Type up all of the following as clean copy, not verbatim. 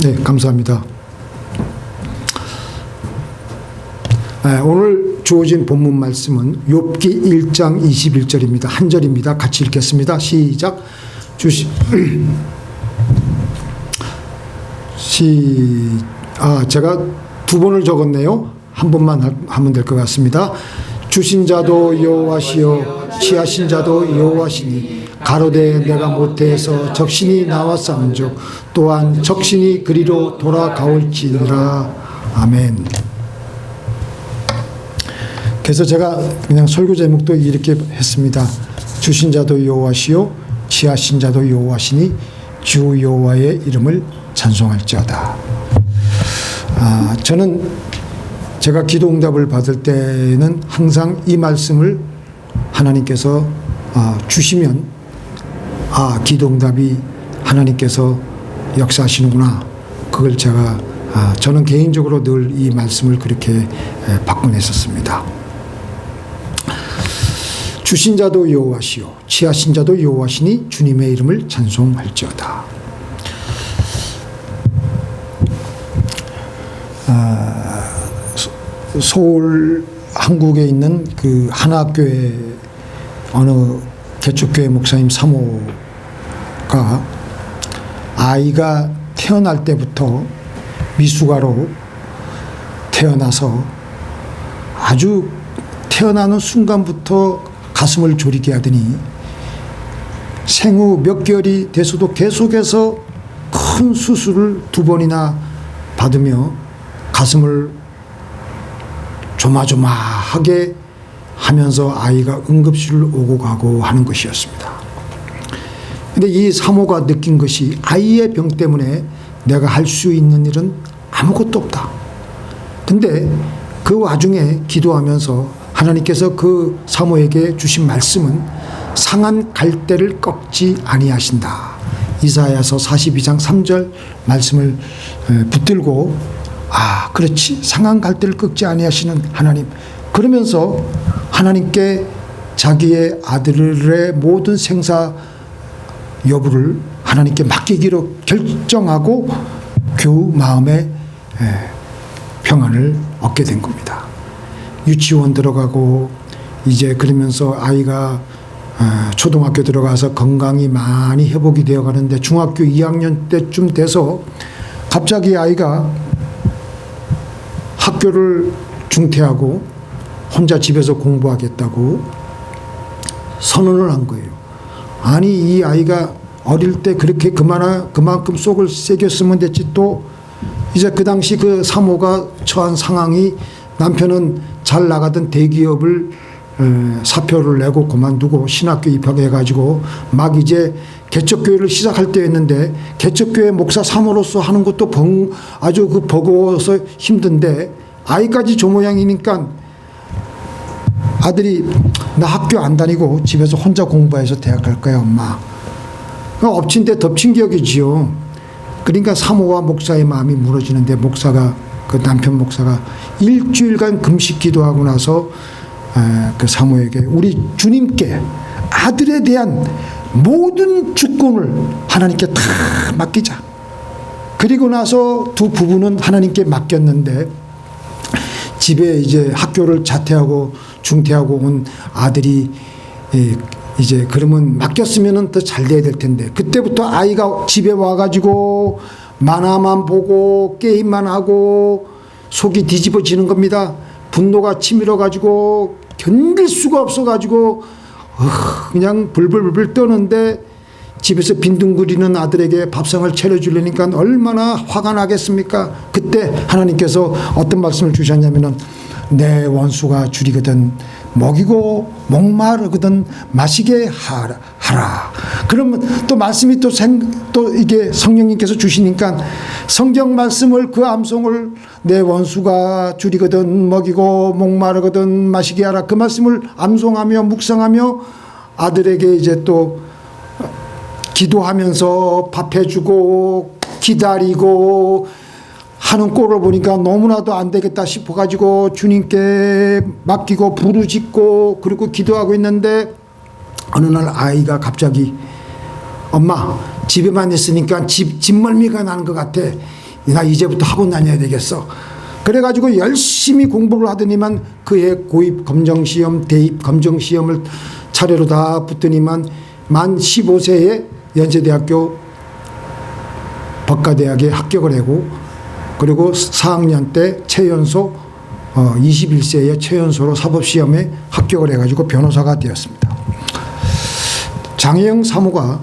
네, 감사합니다. 오늘 주어진 본문 말씀은 욥기 1장 21절입니다. 한 절입니다. 같이 읽겠습니다. 시작. 제가 두 번을 적었네요. 한 번만 하면 될 것 같습니다. 주신 자도 여호와시요 취하신 자도 여호와시니 가로되 내가 모태에서 적신이 나왔사온즉 또한 적신이 그리로 돌아가올지니라. 아멘. 그래서 제가 그냥 설교 제목도 이렇게 했습니다. 주신 자도 여호와시요 취하신 자도 여호와시니 주 여호와의 이름을 찬송할지어다. 저는 제가 기도 응답을 받을 때는 항상 이 말씀을 하나님께서 주시면 기도 응답이 하나님께서 역사하시는구나. 그걸 저는 개인적으로 늘 이 말씀을 그렇게 받곤 했었습니다. 주신 자도 여호와시요 취하신 자도 여호와시니 주님의 이름을 찬송할지어다. 서울 한국에 있는 그 하나교회 어느 개척교회 목사님 사모가 아이가 태어날 때부터 미숙아로 태어나서 아주 태어나는 순간부터 가슴을 졸이게 하더니 생후 몇 개월이 돼서도 계속해서 큰 수술을 2번이나 받으며 가슴을 조마조마하게 하면서 아이가 응급실을 오고 가고 하는 것이었습니다. 근데 이 사모가 느낀 것이 아이의 병 때문에 내가 할 수 있는 일은 아무것도 없다. 근데 그 와중에 기도하면서 하나님께서 그 사모에게 주신 말씀은 상한 갈대를 꺾지 아니하신다. 이사야서 42장 3절 말씀을 붙들고 그렇지, 상한 갈대를 꺾지 아니하시는 하나님. 그러면서 하나님께 자기의 아들의 모든 생사 여부를 하나님께 맡기기로 결정하고 겨우 마음에 평안을 얻게 된 겁니다. 유치원 들어가고 이제 그러면서 아이가 초등학교 들어가서 건강이 많이 회복이 되어 가는데 중학교 2학년 때쯤 돼서 갑자기 아이가 학교를 중퇴하고 혼자 집에서 공부하겠다고 선언을 한 거예요. 아니, 이 아이가 어릴 때 그렇게 그만큼 속을 새겼으면 됐지. 또 이제 그 당시 그 사모가 처한 상황이 남편은 잘 나가던 대기업을 사표를 내고 그만두고 신학교 입학해가지고 막 이제 개척교회를 시작할 때였는데 개척교회 목사 사모로서 하는 것도 아주 버거워서 힘든데 아이까지 저 모양이니까 아들이 나 학교 안 다니고 집에서 혼자 공부해서 대학 갈 거야 엄마. 엎친 데 덮친 격이지요. 그러니까 사모와 목사의 마음이 무너지는데 그 남편 목사가 일주일간 금식 기도하고 나서 그 사모에게 우리 주님께 아들에 대한 모든 주권을 하나님께 다 맡기자. 그리고 나서 두 부부는 하나님께 맡겼는데 집에 이제 학교를 자퇴하고 중퇴하고 온 아들이 이제 그러면 맡겼으면 더 잘 돼야 될 텐데 그때부터 아이가 집에 와가지고 만화만 보고 게임만 하고 속이 뒤집어지는 겁니다. 분노가 치밀어가지고 견딜 수가 없어가지고 그냥 불불불 떠는데 집에서 빈둥거리는 아들에게 밥상을 차려주려니까 얼마나 화가 나겠습니까? 그때 하나님께서 어떤 말씀을 주셨냐면은 내 원수가 줄이거든 먹이고 목마르거든 마시게 하라. 그러면 또 말씀이 또 이게 성령님께서 주시니까 성경 말씀을 그 암송을 내 원수가 줄이거든 먹이고 목마르거든 마시게 하라. 그 말씀을 암송하며 묵상하며 아들에게 이제 또 기도하면서 밥 해주고 기다리고 하는 꼴을 보니까 너무나도 안 되겠다 싶어가지고 주님께 맡기고 부르짖고 그리고 기도하고 있는데 어느 날 아이가 갑자기 엄마 집에만 있으니까 집멀미가 나는 것 같아. 나 이제부터 학원 다녀야 되겠어. 그래가지고 열심히 공부를 하더니만 그해 고입 검정시험, 대입 검정시험을 차례로 다 붙더니만 만 15세에 연세대학교 법과대학에 합격을 하고, 그리고 4학년 때 최연소 21세에 최연소로 사법시험에 합격을 해가지고 변호사가 되었습니다. 장혜영 사모가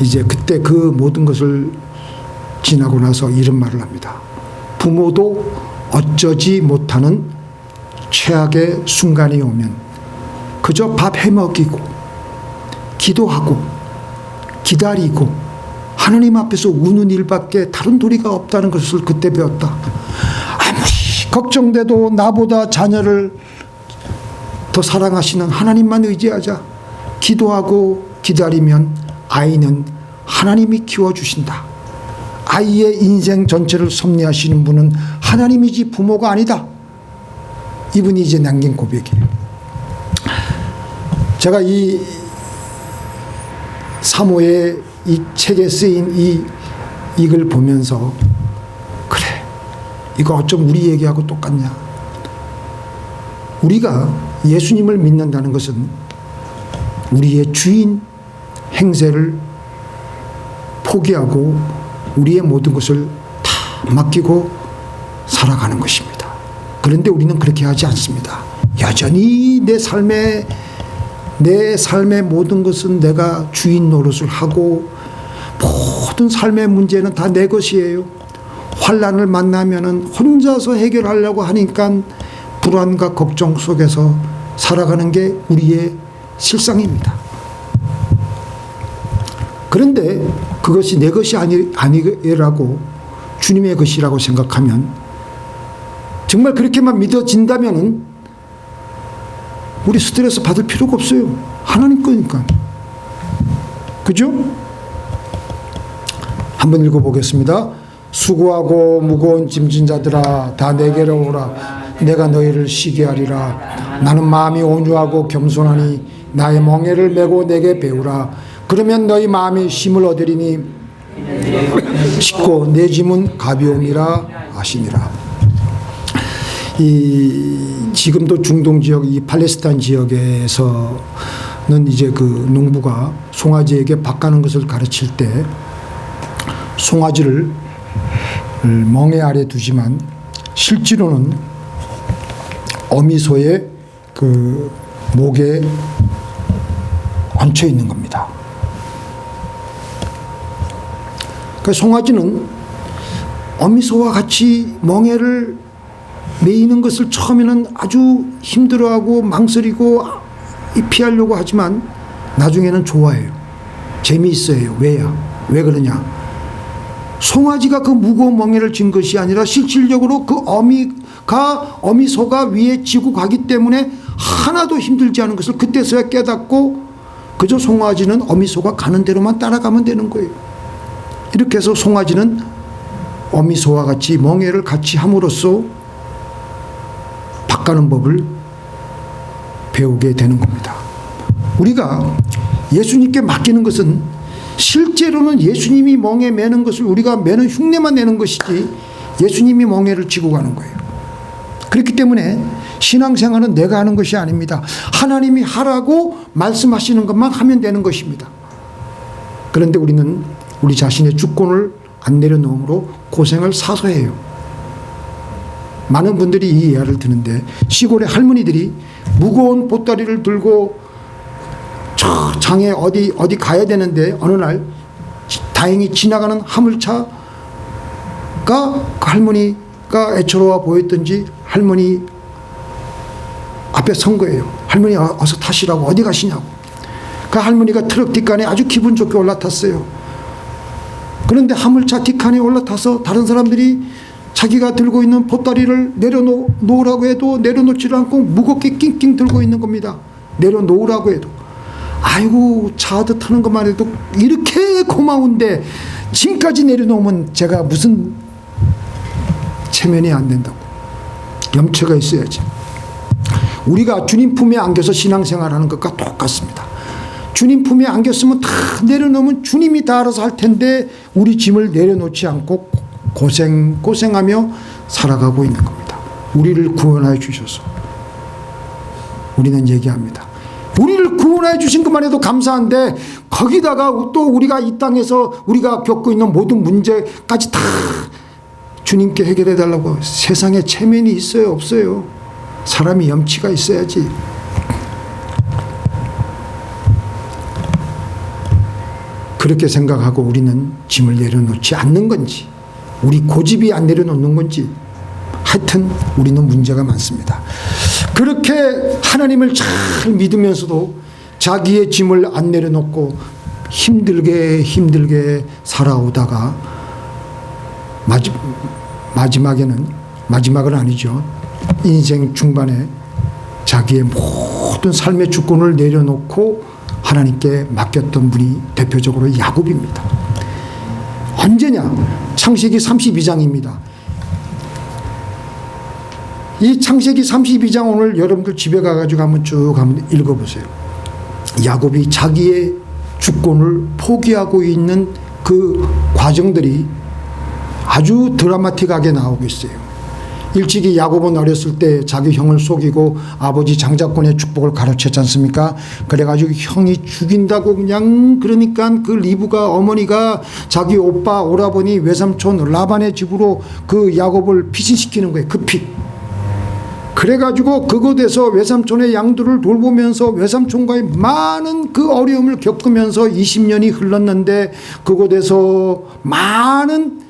이제 그때 그 모든 것을 지나고 나서 이런 말을 합니다. 부모도 어쩌지 못하는 최악의 순간이 오면 그저 밥 해먹이고 기도하고 기다리고 하나님 앞에서 우는 일밖에 다른 도리가 없다는 것을 그때 배웠다. 아무리 걱정돼도 나보다 자녀를 더 사랑하시는 하나님만 의지하자. 기도하고 기다리면 아이는 하나님이 키워주신다. 아이의 인생 전체를 섭리하시는 분은 하나님이지 부모가 아니다. 이분이 이제 남긴 고백이에요. 제가 이 사모의 이 책에 쓰인 이걸 보면서 그래, 이거 어쩜 우리 얘기하고 똑같냐. 우리가 예수님을 믿는다는 것은 우리의 주인 행세를 포기하고 우리의 모든 것을 다 맡기고 살아가는 것입니다. 그런데 우리는 그렇게 하지 않습니다. 여전히 내 삶의 모든 것은 내가 주인 노릇을 하고 모든 삶의 문제는 다 내 것이에요. 환난을 만나면은 혼자서 해결하려고 하니까 불안과 걱정 속에서 살아가는 게 우리의 실상입니다. 그런데 그것이 내 것이 아니라고 주님의 것이라고 생각하면, 정말 그렇게만 믿어진다면은 우리 스트레스 받을 필요가 없어요. 하나님 거니까. 그죠? 한번 읽어보겠습니다. 수고하고 무거운 짐진 자들아 다 내게로 오라. 내가 너희를 쉬게 하리라. 나는 마음이 온유하고 겸손하니 나의 멍에를 메고 내게 배우라. 그러면 너희 마음이 쉼을 얻으리니 쉽고 내 짐은 가벼움이라 하시니라. 지금도 중동 지역, 이 팔레스타인 지역에서는 이제 그 농부가 송아지에게 밥 가는 것을 가르칠 때 송아지를 멍에 아래 두지만 실제로는 어미소의 그 목에 얹혀 있는 겁니다. 그 송아지는 어미소와 같이 멍에를 메이는 것을 처음에는 아주 힘들어하고 망설이고 피하려고 하지만 나중에는 좋아해요. 재미있어요. 왜 그러냐? 송아지가 그 무거운 멍에를 진 것이 아니라 실질적으로 그 어미소가 위에 지고 가기 때문에 하나도 힘들지 않은 것을 그때서야 깨닫고 그저 송아지는 어미소가 가는 대로만 따라가면 되는 거예요. 이렇게 해서 송아지는 어미소와 같이 멍에를 같이 함으로써 바꾸는 법을 배우게 되는 겁니다. 우리가 예수님께 맡기는 것은 실제로는 예수님이 멍에 매는 것을 우리가 매는 흉내만 내는 것이지 예수님이 멍에를 지고 가는 거예요. 그렇기 때문에 신앙생활은 내가 하는 것이 아닙니다. 하나님이 하라고 말씀하시는 것만 하면 되는 것입니다. 그런데 우리는 우리 자신의 주권을 안 내려놓음으로 고생을 사서 해요. 많은 분들이 이 예화를 드는데 시골의 할머니들이 무거운 보따리를 들고 저 장에 어디 가야 되는데 어느 날 다행히 지나가는 화물차가 그 할머니가 애처로워 보였던지 할머니 앞에 선 거예요. 할머니 어서 타시라고. 어디 가시냐고. 그 할머니가 트럭 뒷칸에 아주 기분 좋게 올라탔어요. 그런데 화물차 뒷칸에 올라타서 다른 사람들이 자기가 들고 있는 보따리를 내려놓으라고 해도 내려놓지를 않고 무겁게 낑낑 들고 있는 겁니다. 내려놓으라고 해도. 아이고, 차도 타는 것만 해도 이렇게 고마운데 짐까지 내려놓으면 제가 무슨 체면이 안 된다고. 염치가 있어야지. 우리가 주님 품에 안겨서 신앙생활하는 것과 똑같습니다. 주님 품에 안겼으면 다 내려놓으면 주님이 다 알아서 할 텐데 우리 짐을 내려놓지 않고 고생하며 살아가고 있는 겁니다. 우리를 구원하여 주셔서 우리는 얘기합니다. 우리를 구원하여 주신 것만 해도 감사한데 거기다가 또 우리가 이 땅에서 우리가 겪고 있는 모든 문제까지 다 주님께 해결해 달라고. 세상에 체면이 있어요, 없어요? 사람이 염치가 있어야지. 그렇게 생각하고 우리는 짐을 내려놓지 않는 건지, 우리 고집이 안 내려놓는 건지, 하여튼 우리는 문제가 많습니다. 그렇게 하나님을 잘 믿으면서도 자기의 짐을 안 내려놓고 힘들게 살아오다가 마지막은 아니죠. 인생 중반에 자기의 모든 삶의 주권을 내려놓고 하나님께 맡겼던 분이 대표적으로 야곱입니다. 언제냐? 창세기 32장입니다. 이 창세기 32장 오늘 여러분들 집에 가가지고 한번 쭉 한번 읽어보세요. 야곱이 자기의 주권을 포기하고 있는 그 과정들이 아주 드라마틱하게 나오고 있어요. 일찍이 야곱은 어렸을 때 자기 형을 속이고 아버지 장자권의 축복을 가로챘지 않습니까? 그래가지고 형이 죽인다고 그냥, 그러니까 그 리브가, 어머니가 자기 오빠 오라버니 외삼촌 라반의 집으로 그 야곱을 피신시키는 거예요. 그 피. 그래가지고 그곳에서 외삼촌의 양들을 돌보면서 외삼촌과의 많은 그 어려움을 겪으면서 20년이 흘렀는데 그곳에서 많은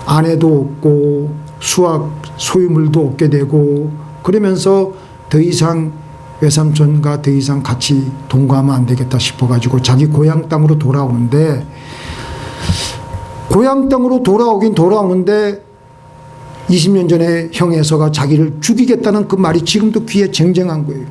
아내도 얻고 수확 소유물도 얻게 되고 그러면서 더 이상 외삼촌과 더 이상 같이 동거하면 안 되겠다 싶어가지고 자기 고향 땅으로 돌아오는데, 고향 땅으로 돌아오긴 돌아오는데 20년 전에 형 에서가 자기를 죽이겠다는 그 말이 지금도 귀에 쟁쟁한 거예요.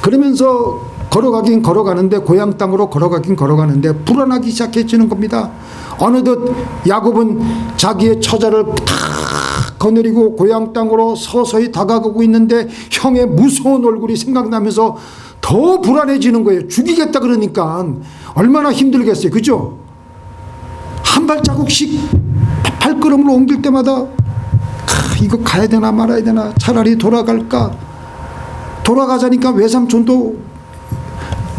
그러면서 걸어가긴 걸어가는데, 고향 땅으로 걸어가긴 걸어가는데 불안하기 시작해지는 겁니다. 어느덧 야곱은 자기의 처자를 탁 거느리고 고향 땅으로 서서히 다가가고 있는데 형의 무서운 얼굴이 생각나면서 더 불안해지는 거예요. 죽이겠다 그러니까 얼마나 힘들겠어요. 그죠? 한 발자국씩 발걸음을 옮길 때마다 이거 가야 되나 말아야 되나, 차라리 돌아갈까. 돌아가자니까 외삼촌도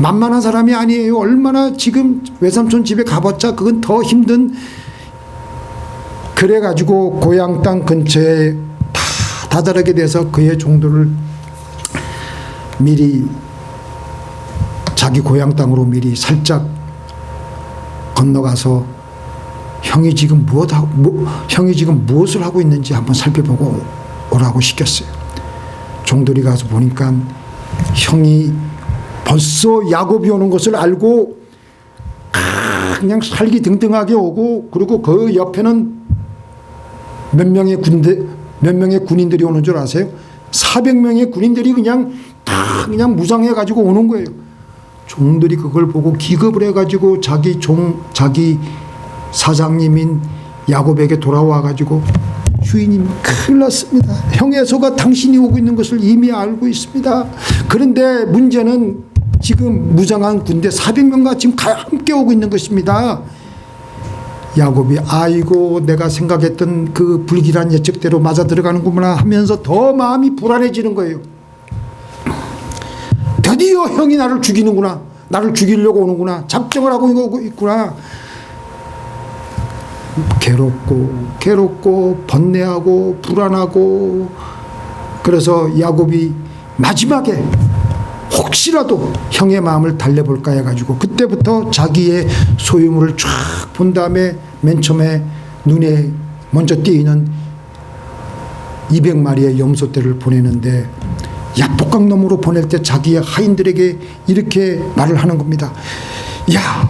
만만한 사람이 아니에요. 얼마나 지금 외삼촌 집에 가봤자 그건 더 힘든. 그래가지고 고향 땅 근처에 다다르게 돼서 그의 종들을 미리 자기 고향 땅으로 미리 살짝 건너가서 형이 지금 무엇을 하고 있는지 한번 살펴보고 오라고 시켰어요. 종들이 가서 보니까 형이 벌써 야곱이 오는 것을 알고 그냥 살기등등하게 오고, 그리고 그 옆에는 몇 명의 군인들이 오는 줄 아세요? 400명의 군인들이 그냥 무장해가지고 오는 거예요. 종들이 그걸 보고 기겁을 해가지고 자기 사장님인 야곱에게 돌아와가지고, 주인님 큰일 났습니다. 형에서가 당신이 오고 있는 것을 이미 알고 있습니다. 그런데 문제는 지금 무장한 군대 400명과 지금 함께 오고 있는 것입니다. 야곱이 아이고 내가 생각했던 그 불길한 예측대로 맞아 들어가는구나 하면서 더 마음이 불안해지는 거예요. 드디어 형이 나를 죽이는구나, 나를 죽이려고 오는구나, 작정을 하고 있구나. 괴롭고 번뇌하고 불안하고. 그래서 야곱이 마지막에 혹시라도 형의 마음을 달래볼까 해가지고 그때부터 자기의 소유물을 쫙 본 다음에 맨 처음에 눈에 먼저 띄는 200마리의 염소떼를 보내는데, 야복강놈으로 보낼 때 자기의 하인들에게 이렇게 말을 하는 겁니다. 야,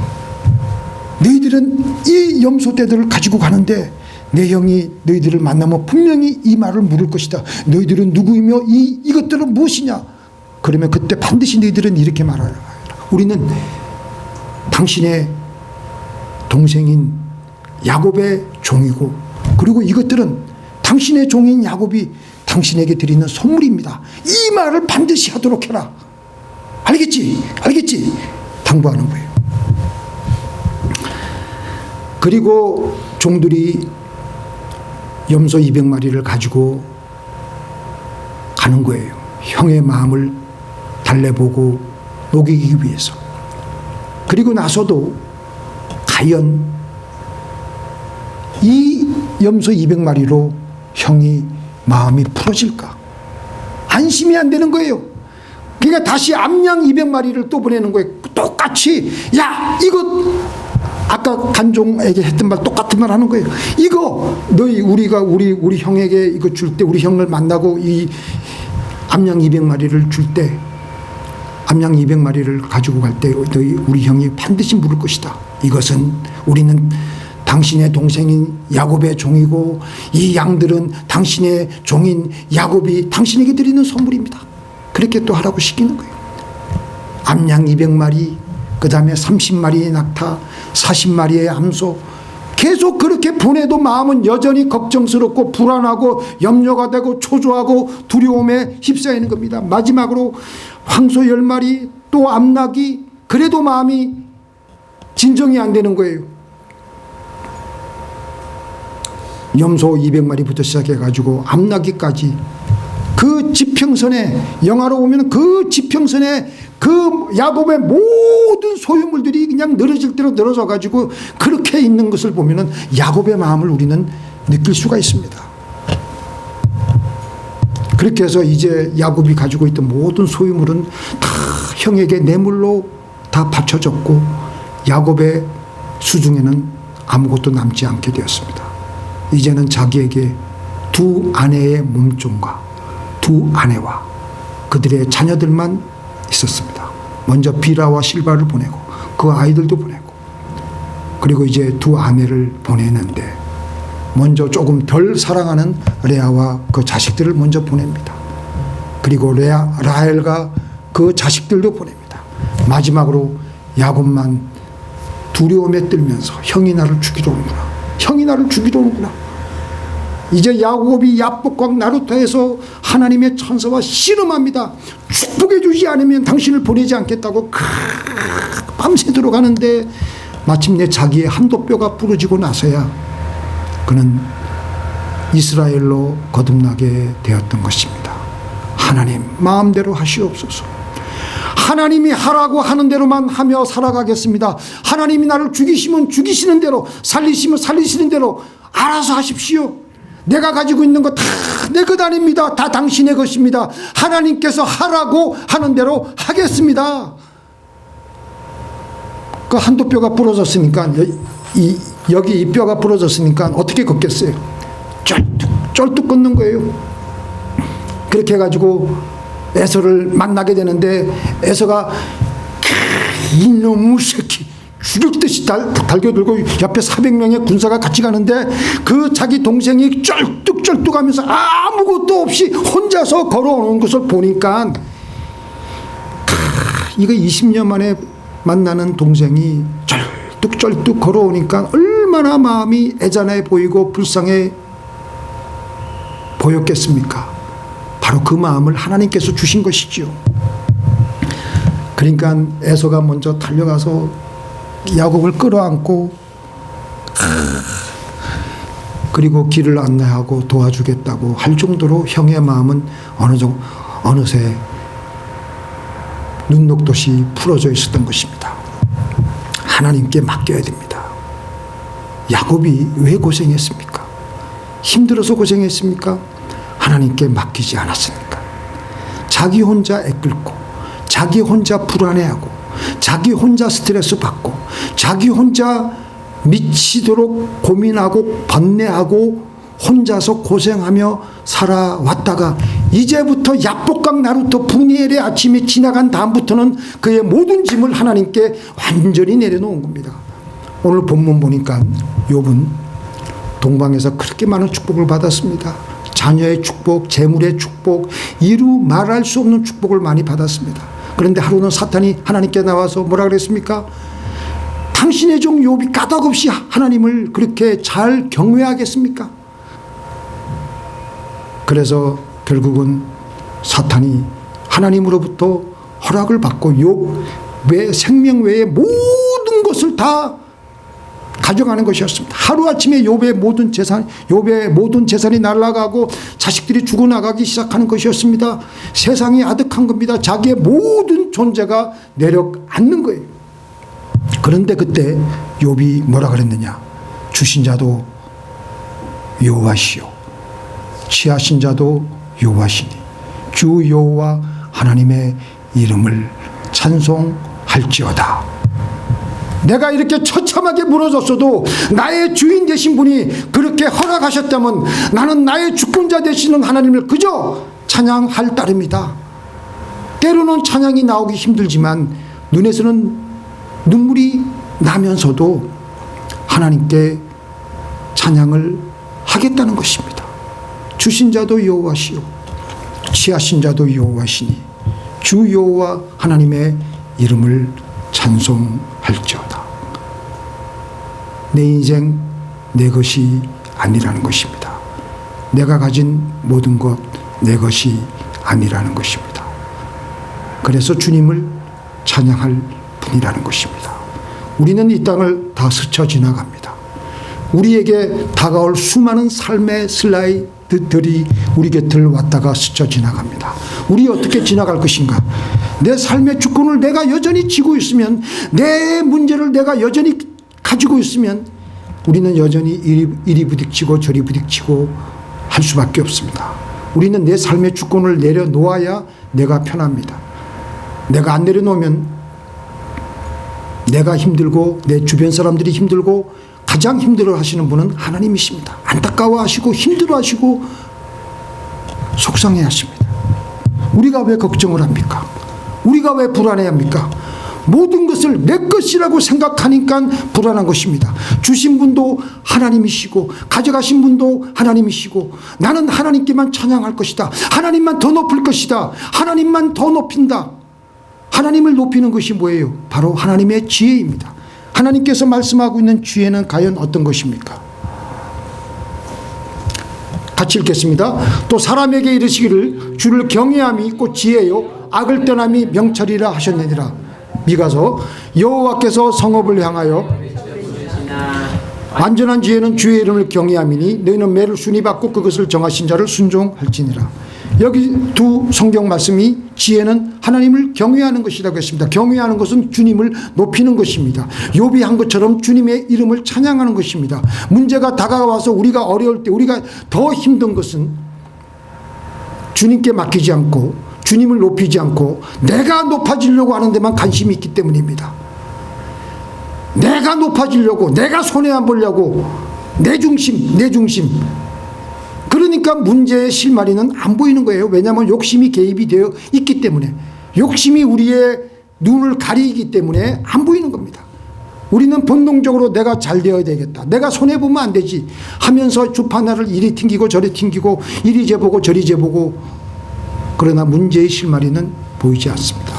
너희들은 이 염소떼들을 가지고 가는데 내 형이 너희들을 만나면 분명히 이 말을 물을 것이다. 너희들은 누구이며 이것들은 무엇이냐? 그러면 그때 반드시 너희들은 이렇게 말하라. 우리는 당신의 동생인 야곱의 종이고, 그리고 이것들은 당신의 종인 야곱이 당신에게 드리는 선물입니다. 이 말을 반드시 하도록 해라. 알겠지? 당부하는 거예요. 그리고 종들이 염소 200마리를 가지고 가는 거예요. 형의 마음을 달래보고 녹이기 위해서. 그리고 나서도 과연 이 염소 200마리로 형이 마음이 풀어질까? 안심이 안 되는 거예요. 그러니까 다시 암양 200마리를 또 보내는 거예요. 똑같이 야 이거 아까 간종에게 했던 말 똑같은 말 하는 거예요. 이거 너희 우리가 우리 형에게 이거 줄 때 우리 형을 만나고 이 암양 200마리를 줄 때 암양 200마리를 가지고 갈 때 너희 우리 형이 반드시 물을 것이다. 이것은 우리는 당신의 동생인 야곱의 종이고 이 양들은 당신의 종인 야곱이 당신에게 드리는 선물입니다. 그렇게 또 하라고 시키는 거예요. 암양 200마리, 그 다음에 30마리의 낙타, 40마리의 암소, 계속 그렇게 보내도 마음은 여전히 걱정스럽고 불안하고 염려가 되고 초조하고 두려움에 휩싸이는 겁니다. 마지막으로 황소 10마리, 또 암낙이, 그래도 마음이 진정이 안 되는 거예요. 염소 200마리부터 시작해가지고 암낙이까지 그 지평선에, 영화로 보면 그 지평선에 그 야곱의 모든 소유물들이 그냥 늘어질 대로 늘어져 가지고 그렇게 있는 것을 보면은 야곱의 마음을 우리는 느낄 수가 있습니다. 그렇게 해서 이제 야곱이 가지고 있던 모든 소유물은 다 형에게 뇌물로 다 바쳐졌고 야곱의 수중에는 아무것도 남지 않게 되었습니다. 이제는 자기에게 두 아내의 몸종과 두 아내와 그들의 자녀들만 있었습니다. 먼저 비라와 실바를 보내고 그 아이들도 보내고 그리고 이제 두 아내를 보내는데 먼저 조금 덜 사랑하는 레아와 그 자식들을 먼저 보냅니다. 그리고 라헬과 그 자식들도 보냅니다. 마지막으로 야곱만 두려움에 떨면서 형이 나를 죽이러 오는구나. 형이 나를 죽이러 오는구나. 이제 야곱이 야복강 나루터에서 하나님의 천사와 씨름합니다. 축복해 주지 않으면 당신을 보내지 않겠다고 밤새도록 가는데 마침내 자기의 한도뼈가 부러지고 나서야 그는 이스라엘로 거듭나게 되었던 것입니다. 하나님 마음대로 하시옵소서. 하나님이 하라고 하는 대로만 하며 살아가겠습니다. 하나님이 나를 죽이시면 죽이시는 대로, 살리시면 살리시는 대로 알아서 하십시오. 내가 가지고 있는 거 다 내 것 아닙니다. 다 당신의 것입니다. 하나님께서 하라고 하는 대로 하겠습니다. 그 한도 뼈가 부러졌으니까 여기 이 뼈가 부러졌으니까 어떻게 걷겠어요? 쩔뚝 걷는 거예요. 그렇게 해가지고 에서를 만나게 되는데 에서가 이놈의 새끼 죽일 듯이 달겨들고 옆에 400명의 군사가 같이 가는데 그 자기 동생이 쩔뚝쩔뚝 하면서 아무것도 없이 혼자서 걸어오는 것을 보니까 이거 20년 만에 만나는 동생이 쩔뚝쩔뚝 걸어오니까 얼마나 마음이 애잔해 보이고 불쌍해 보였겠습니까? 바로 그 마음을 하나님께서 주신 것이지요. 그러니까 에서가 먼저 달려가서 야곱을 끌어안고 그리고 길을 안내하고 도와주겠다고 할 정도로 형의 마음은 어느새 눈 녹듯이 풀어져 있었던 것입니다. 하나님께 맡겨야 됩니다. 야곱이 왜 고생했습니까? 힘들어서 고생했습니까? 하나님께 맡기지 않았으니까. 자기 혼자 애끓고 자기 혼자 불안해하고 자기 혼자 스트레스 받고 자기 혼자 미치도록 고민하고 번뇌하고 혼자서 고생하며 살아왔다가 이제부터 야복강 나루터 분이엘의 아침이 지나간 다음부터는 그의 모든 짐을 하나님께 완전히 내려놓은 겁니다. 오늘 본문 보니까 욥은 동방에서 그렇게 많은 축복을 받았습니다. 자녀의 축복, 재물의 축복, 이루 말할 수 없는 축복을 많이 받았습니다. 그런데 하루는 사탄이 하나님께 나와서 뭐라 그랬습니까? 당신의 종 욥이 까닭없이 하나님을 그렇게 잘 경외하겠습니까? 그래서 결국은 사탄이 하나님으로부터 허락을 받고 욥의 생명 외의 모든 것을 다 가져가는 것이었습니다. 하루아침에 욥의 모든 재산이 날아가고 자식들이 죽어나가기 시작하는 것이었습니다. 세상이 아득한 겁니다. 자기의 모든 존재가 내려앉는 거예요. 그런데 그때 욥이 뭐라 그랬느냐? 주신 자도 여호와시요 취하신 자도 여호와시니 주 여호와 하나님의 이름을 찬송할지어다. 내가 이렇게 처참하게 무너졌어도 나의 주인 되신 분이 그렇게 허락하셨다면 나는 나의 주권자 되시는 하나님을 그저 찬양할 따름이다. 때로는 찬양이 나오기 힘들지만 눈에서는 눈물이 나면서도 하나님께 찬양을 하겠다는 것입니다. 주신 자도 여호와시요 취하신 자도 여호와시니 주 여호와 하나님의 이름을 찬송할지어다. 내 인생 내 것이 아니라는 것입니다. 내가 가진 모든 것 내 것이 아니라는 것입니다. 그래서 주님을 찬양할 뿐이라는 것입니다. 우리는 이 땅을 다 스쳐 지나갑니다. 우리에게 다가올 수많은 삶의 슬라이드들이 우리 곁을 왔다가 스쳐 지나갑니다. 우리 어떻게 지나갈 것인가? 내 삶의 주권을 내가 여전히 쥐고 있으면, 내 문제를 내가 여전히 가지고 있으면 우리는 여전히 이리 부딪히고 저리 부딪히고 할 수밖에 없습니다. 우리는 내 삶의 주권을 내려놓아야 내가 편합니다. 내가 안 내려놓으면 내가 힘들고 내 주변 사람들이 힘들고 가장 힘들어 하시는 분은 하나님이십니다. 안타까워하시고 힘들어하시고 속상해 하십니다. 우리가 왜 걱정을 합니까? 우리가 왜 불안해합니까? 모든 것을 내 것이라고 생각하니까 불안한 것입니다. 주신 분도 하나님이시고 가져가신 분도 하나님이시고 나는 하나님께만 찬양할 것이다. 하나님만 더 높일 것이다. 하나님만 더 높인다. 하나님을 높이는 것이 뭐예요? 바로 하나님의 지혜입니다. 하나님께서 말씀하고 있는 지혜는 과연 어떤 것입니까? 같이 읽겠습니다. 또 사람에게 이르시기를 주를 경외함이 곧 지혜요 악을 떠남이 명철이라 하셨느니라. 미가서 여호와께서 성읍을 향하여 완전한 지혜는 주의 이름을 경외함이니 너희는 매를 순위 받고 그것을 정하신 자를 순종할지니라. 여기 두 성경 말씀이 지혜는 하나님을 경외하는 것이라고 했습니다. 경외하는 것은 주님을 높이는 것입니다. 욥이 한 것처럼 주님의 이름을 찬양하는 것입니다. 문제가 다가와서 우리가 어려울 때 우리가 더 힘든 것은 주님께 맡기지 않고 주님을 높이지 않고 내가 높아지려고 하는 데만 관심이 있기 때문입니다. 내가 높아지려고, 내가 손해 안 보려고, 내 중심. 그러니까 문제의 실마리는 안 보이는 거예요. 왜냐하면 욕심이 개입이 되어 있기 때문에, 욕심이 우리의 눈을 가리기 때문에 안 보이는 겁니다. 우리는 본능적으로 내가 잘 되어야 되겠다, 내가 손해보면 안 되지 하면서 주판화를 이리 튕기고 저리 튕기고 이리 재보고 저리 재보고, 그러나 문제의 실마리는 보이지 않습니다.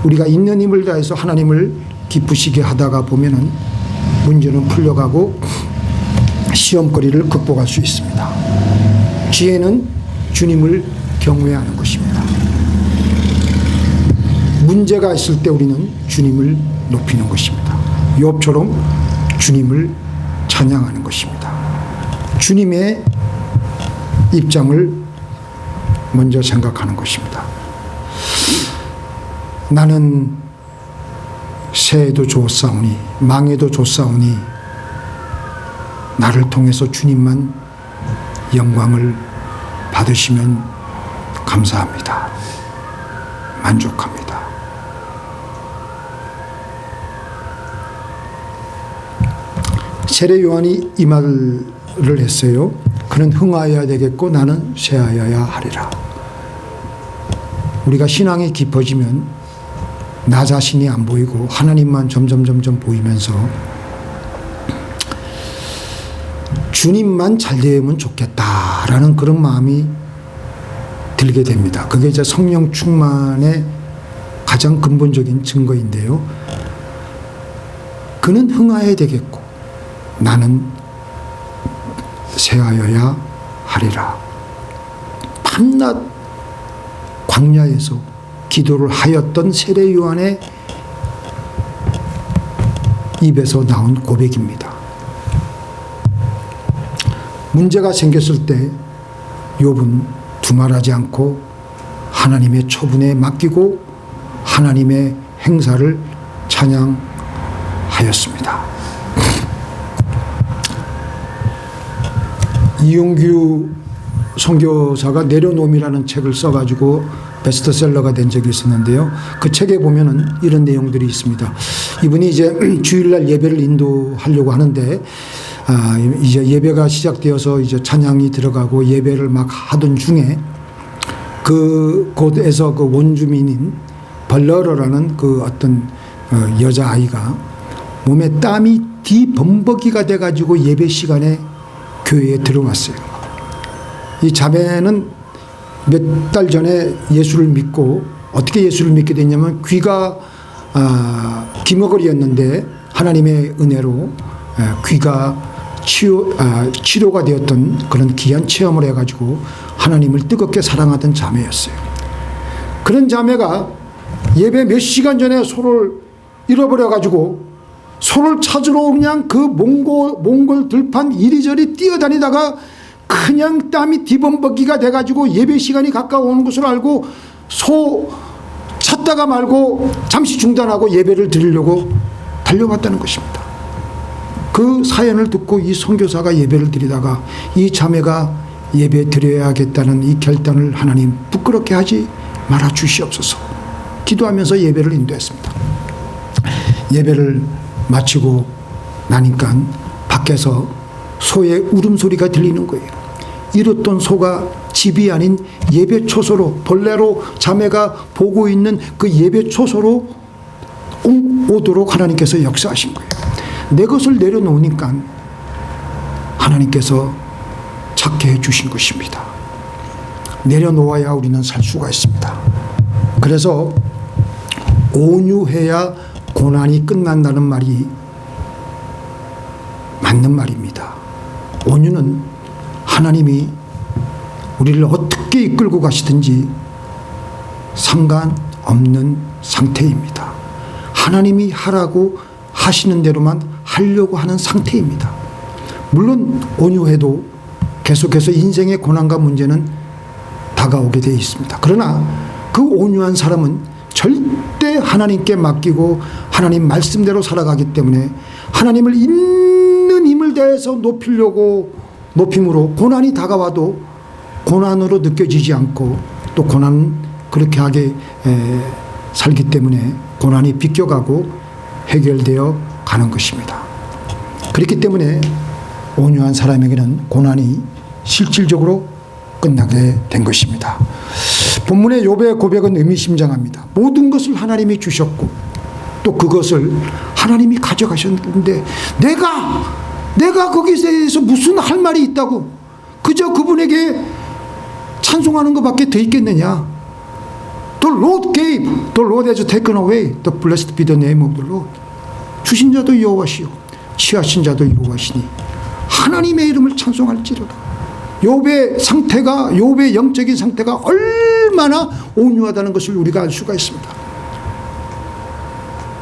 우리가 있는 힘을 다해서 하나님을 기쁘시게 하다가 보면은 문제는 풀려가고 시험거리를 극복할 수 있습니다. 지혜는 주님을 경외하는 것입니다. 문제가 있을 때 우리는 주님을 높이는 것입니다. 욥처럼 주님을 찬양하는 것입니다. 주님의 입장을 먼저 생각하는 것입니다. 나는 새해도 좋사오니 망해도 좋사오니 나를 통해서 주님만 영광을 받으시면 감사합니다. 만족합니다. 세례 요한이 이 말을 했어요. 그는 흥하여야 되겠고 나는 쇠하여야 하리라. 우리가 신앙이 깊어지면 나 자신이 안 보이고 하나님만 점점 보이면서 주님만 잘 되면 좋겠다라는 그런 마음이 들게 됩니다. 그게 이제 성령 충만의 가장 근본적인 증거인데요. 그는 흥하여야 되겠고 나는 쇠하여야 하리라. 밤낮 광야에서 기도를 하였던 세례 요한의 입에서 나온 고백입니다. 문제가 생겼을 때 욥은 두말하지 않고 하나님의 처분에 맡기고 하나님의 행사를 찬양하였습니다. 이용규 선교사가 내려놓음이라는 책을 써가지고 베스트셀러가 된 적이 있었는데요. 그 책에 보면은 이런 내용들이 있습니다. 이분이 이제 주일날 예배를 인도하려고 하는데, 이제 예배가 시작되어서 이제 찬양이 들어가고 예배를 막 하던 중에 그 곳에서 그 원주민인 벌러러라는 그 어떤 여자아이가 몸에 땀이 뒤범벅이가 돼가지고 예배 시간에 교회에 들어왔어요. 이 자매는 몇 달 전에 예수를 믿고, 어떻게 예수를 믿게 됐냐면 귀가 귀머거리였는데 하나님의 은혜로 귀가 치료가 되었던 그런 귀한 체험을 해가지고 하나님을 뜨겁게 사랑하던 자매였어요. 그런 자매가 예배 몇 시간 전에 소를 잃어버려가지고 소를 찾으러 그냥 그 몽골 들판 이리저리 뛰어다니다가 그냥 땀이 뒤범벅이가 돼가지고 예배 시간이 가까워오는 것을 알고 소 찾다가 말고 잠시 중단하고 예배를 드리려고 달려갔다는 것입니다. 그 사연을 듣고 이 선교사가 예배를 드리다가 이 자매가 예배 드려야겠다는 이 결단을 하나님 부끄럽게 하지 말아 주시옵소서 기도하면서 예배를 인도했습니다. 예배를 마치고 나니까 밖에서 소의 울음소리가 들리는 거예요. 잃었던 소가 집이 아닌 예배 초소로, 본래로 자매가 보고 있는 그 예배 초소로 오도록 하나님께서 역사하신 거예요. 내 것을 내려놓으니까 하나님께서 찾게 해주신 것입니다. 내려놓아야 우리는 살 수가 있습니다. 그래서 온유해야 고난이 끝난다는 말이 맞는 말입니다. 온유는 하나님이 우리를 어떻게 이끌고 가시든지 상관없는 상태입니다. 하나님이 하라고 하시는 대로만 하려고 하는 상태입니다. 물론 온유해도 계속해서 인생의 고난과 문제는 다가오게 되어 있습니다. 그러나 그 온유한 사람은 절대 하나님께 맡기고 하나님 말씀대로 살아가기 때문에 하나님을 있는 힘을 다해서 높임으로 고난이 다가와도 고난으로 느껴지지 않고 또 고난은 그렇게 하게 살기 때문에 고난이 비껴가고 해결되어 가는 것입니다. 그렇기 때문에 온유한 사람에게는 고난이 실질적으로 끝나게 된 것입니다. 본문의 욥의 고백은 의미심장합니다. 모든 것을 하나님이 주셨고 또 그것을 하나님이 가져가셨는데 내가 거기에 대해서 무슨 할 말이 있다고 그저 그분에게 찬송하는 것밖에 더 있겠느냐. The Lord gave, the Lord has taken away, the blessed be the name of the Lord. 주신 자도 여호와시요 취하신 자도 여호와시니 하나님의 이름을 찬송할지로다. 욥의 영적인 상태가 얼마나 온유하다는 것을 우리가 알 수가 있습니다.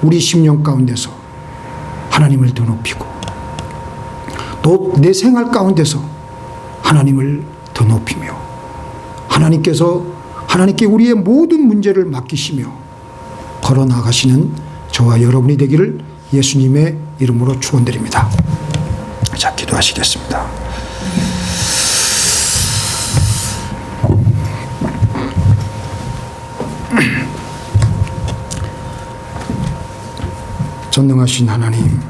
우리 심령 가운데서 하나님을 더 높이고 또 내 생활 가운데서 하나님을 더 높이며 하나님께 우리의 모든 문제를 맡기시며 걸어 나가시는 저와 여러분이 되기를 예수님의 이름으로 축원드립니다. 자, 기도하시겠습니다. 전능하신 하나님,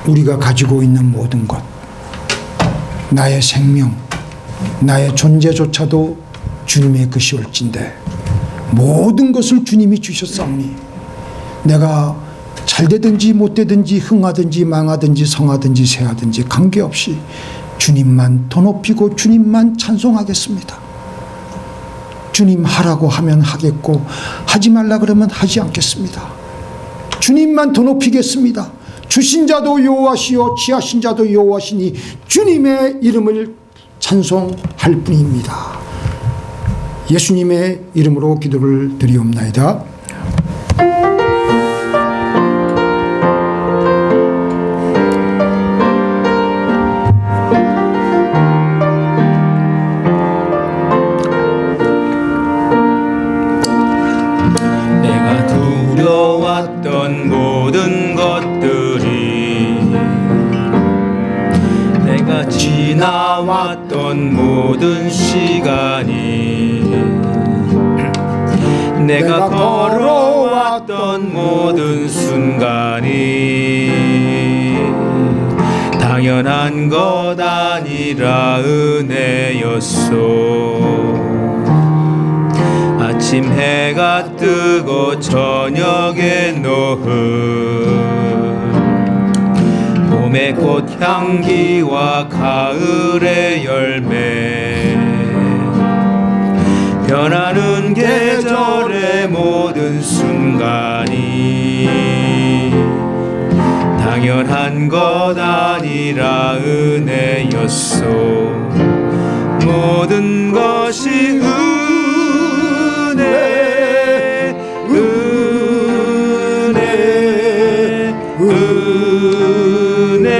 우리가 가지고 있는 모든 것, 나의 생명, 나의 존재조차도 주님의 것이올진데 모든 것을 주님이 주셨사오니 내가 잘되든지 못되든지 흥하든지 망하든지 성하든지 쇠하든지 관계없이 주님만 더 높이고 주님만 찬송하겠습니다. 주님 하라고 하면 하겠고 하지 말라 그러면 하지 않겠습니다. 주님만 더 높이겠습니다. 주신 자도 여호와시요 취하신 자도 여호와시니 주님의 이름을 찬송할 뿐입니다. 예수님의 이름으로 기도를 드리옵나이다. 지나왔던 모든 것들이 내가 지나왔던 모든 시간이 내가 걸어왔던 모든 순간이 당연한 것 아니라 은혜였소. 아침 해가 뜨고 저녁에 노을, 봄의 꽃향기와 가을의 열매, 변하는 계절의 모든 순간이 당연한 것 아니라 은혜였소. 모든 것이 은혜, 은혜, 은혜,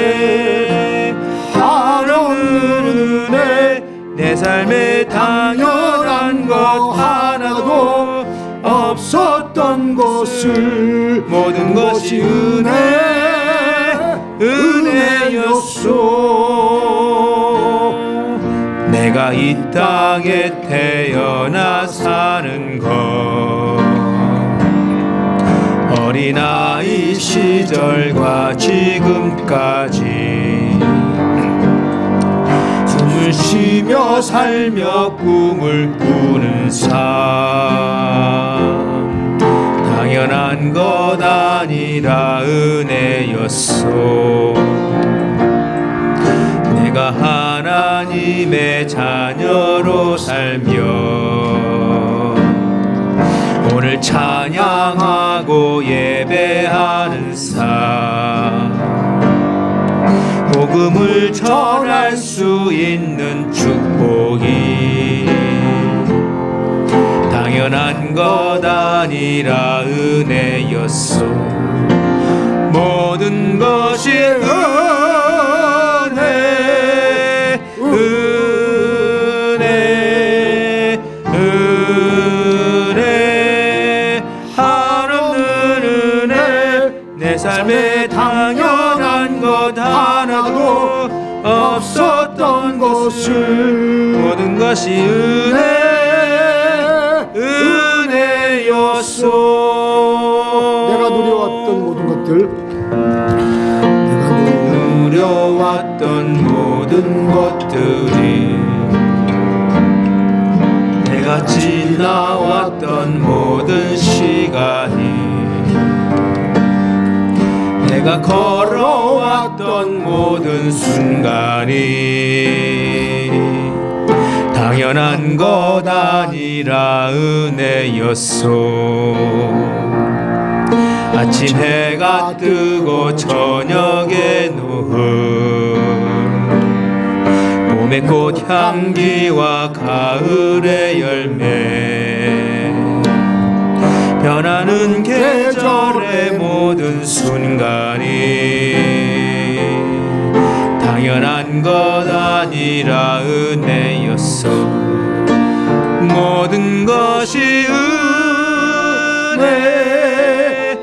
하나는 은혜. 내 삶에 당연한 것 하나도 없었던 것을 모든 것이 은혜였소. 내가 이 땅에 태어나 사는 것, 어린아이 시절과 지금까지 숨을 쉬며 살며 꿈을 꾸는 삶, 당연한 것 아니라 은혜였소. 내가 하나님의 자녀로 살며 오늘 찬양하고 예배하는 삶, 복음을 전할 수 있는 축복이 당연한 것 아니라 은혜였소. 모든 것이 은혜, 은혜, 은혜, 한없는 은혜. 내 삶에 당연한 것 하나도 없었던 것을 모든 것이 은혜였소. 내가 누려왔던 모든 것들, 누려왔던 모든 것들이 내가 지나왔던 모든 시간이 내가 걸어왔던 모든 순간이 당연한 것 아니라 은혜였소. 아침 해가 뜨고 저녁에 노을, 봄의 꽃향기와 가을의 열매, 변하는 계절의 모든 순간이 당연한 것 아니라 은혜였소. 모든 것이 은혜,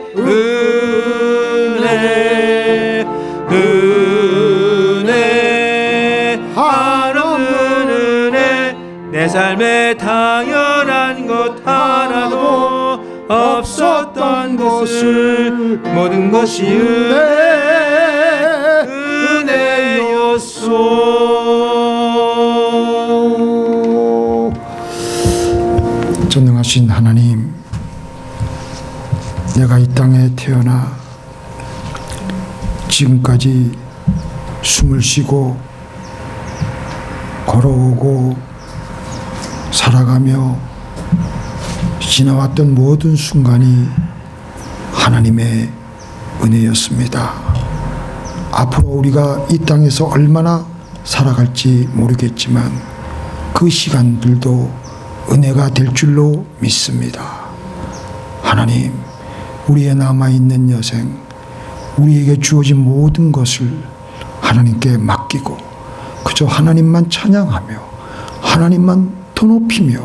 은혜, 은혜, 한없는 은혜. 내 삶에 당연한 것 하나도 없었던 것을 모든 것이 은혜였소. 전능하신 하나님, 내가 이 땅에 태어나 지금까지 숨을 쉬고 걸어오고 살아가며 지나왔던 모든 순간이 하나님의 은혜였습니다. 앞으로 우리가 이 땅에서 얼마나 살아갈지 모르겠지만 그 시간들도 은혜가 될 줄로 믿습니다. 하나님, 우리의 남아있는 여생, 우리에게 주어진 모든 것을 하나님께 맡기고 그저 하나님만 찬양하며 하나님만 더 높이며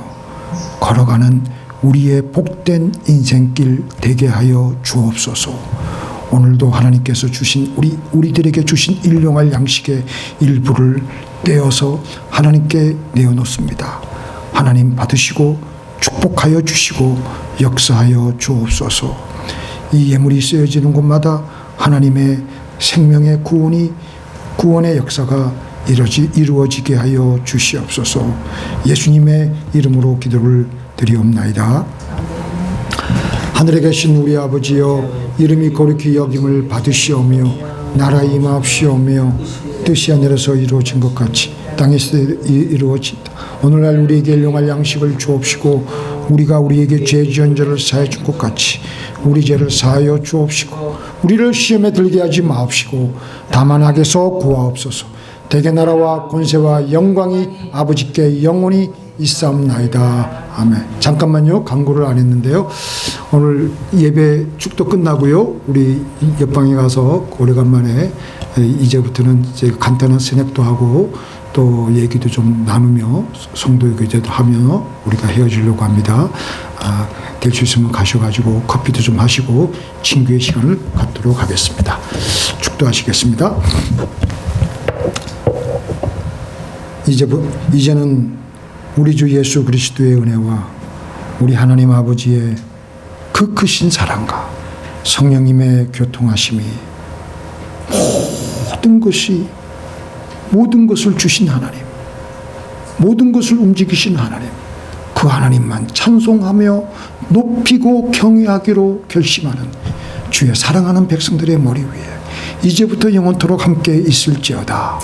걸어가는 우리의 복된 인생길 되게 하여 주옵소서. 오늘도 하나님께서 주신 우리들에게 주신 일용할 양식의 일부를 떼어서 하나님께 내어놓습니다. 하나님 받으시고 축복하여 주시고 역사하여 주옵소서. 이 예물이 쓰여지는 곳마다 하나님의 생명의 구원의 역사가 이루어지게 하여 주시옵소서. 예수님의 이름으로 기도를 드리옵나이다. 하늘에 계신 우리 아버지여, 이름이 거룩히 여김을 받으시오며 나라 임하옵시오며 뜻이 하늘에서 이루어진 것 같이 땅에서 이루어진다. 오늘날 우리에게 일용할 양식을 주옵시고 우리가 우리에게 죄 지은 자를 사해 준 것 같이 우리 죄를 사하여 주옵시고 우리를 시험에 들게 하지 마옵시고 다만 악에서 구하옵소서. 대개 나라와 권세와 영광이 아버지께 영원히 있사옵나이다. 아멘. 잠깐만요. 광고를 안 했는데요. 오늘 예배 축도 끝나고요. 우리 옆방에 가서 오래간만에 이제부터는 간단한 스낵도 하고 또 얘기도 좀 나누며 성도 교제도 하며 우리가 헤어지려고 합니다. 될 수 있으면 가셔가지고 커피도 좀 하시고 친구의 시간을 갖도록 하겠습니다. 축도하시겠습니다. 이제는 우리 주 예수 그리스도의 은혜와 우리 하나님 아버지의 그 크신 사랑과 성령님의 교통하심이 모든 것을 주신 하나님, 모든 것을 움직이신 하나님, 그 하나님만 찬송하며 높이고 경외하기로 결심하는 주의 사랑하는 백성들의 머리 위에 이제부터 영원토록 함께 있을지어다.